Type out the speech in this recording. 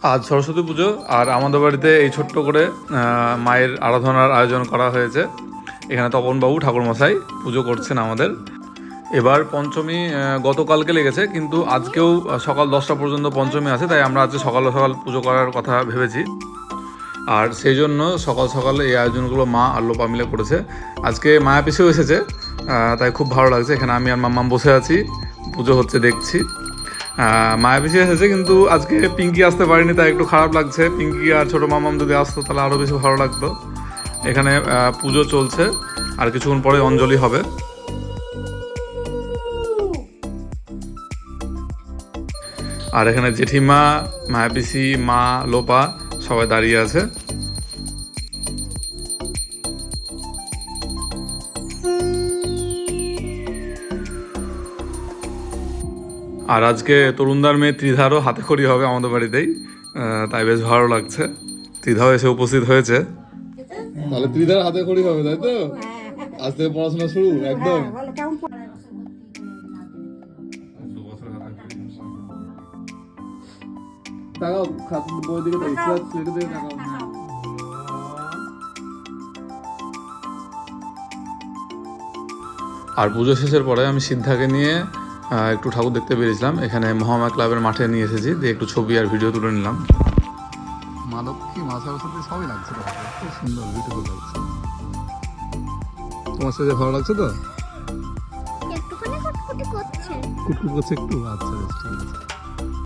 আজ সরস্বতী পুজো, আর আমাদের বাড়িতে এই ছোট্ট করে মায়ের আরাধনার আয়োজন করা হয়েছে। এখানে তপনবাবু ঠাকুরমশাই পুজো করছেন আমাদের। এবার পঞ্চমী গতকালকে লেগেছে, কিন্তু আজকেও সকাল 10টা পর্যন্ত পঞ্চমী আছে, তাই আমরা আজকে সকাল সকাল পুজো করার কথা ভেবেছি। আর সেই জন্য সকাল সকাল এই আয়োজনগুলো মা আর লোপা মিলে করেছে। আজকে মায়া পিসেও এসেছে, তাই খুব ভালো লাগছে। এখানে আমি আর মাম্মাম বসে আছি, পুজো হচ্ছে দেখছি। মায়া পিসি এসেছে, কিন্তু আজকে পিঙ্কি আসতে পারেনি, তাই একটু খারাপ লাগছে। পিঙ্কি আর ছোটো মাম্মাম যদি আসতো তাহলে আরও বেশি ভালো লাগতো। এখানে পুজো চলছে, আর কিছুক্ষণ পরে অঞ্জলি হবে। আর এখানে জেঠিমা, মায়া পিসি, মা, লোপা সবাই দাঁড়িয়ে আছে। আর আজকে তরুণদার মেয়ে ত্রিধারও হাতে খড়ি হবে আমাদের বাড়িতেই, তাই বেশ ভালো লাগছে। ত্রিধাও এসে উপস্থিত হয়েছে। তাহলে ত্রিধার হাতে খড়ি হবে, তাই তো? আজ থেকে পড়াশোনা শুরু একদম। তাকাও বই দিকে, তাকাও। আর পুজো শেষের পরে আমি সিদ্ধাকে নিয়ে একটু ঠাকুর দেখতে বেরিয়েছিলাম। এখানে মহামায়া ক্লাবের মাঠে নিয়ে এসেছি, দিয়ে একটু ছবি আর ভিডিও তুলে নিলাম। মা লক্ষ্মী, মা সরস্বতী সবই লাগছে, খুব সুন্দর বিউটিফুল লাগছে। তোমার সাথে ভালো লাগছে তো? একটুখানি কুটকুটি করছে। কুটকুট করছে একটু, আচ্ছা বেশ ঠিক আছে।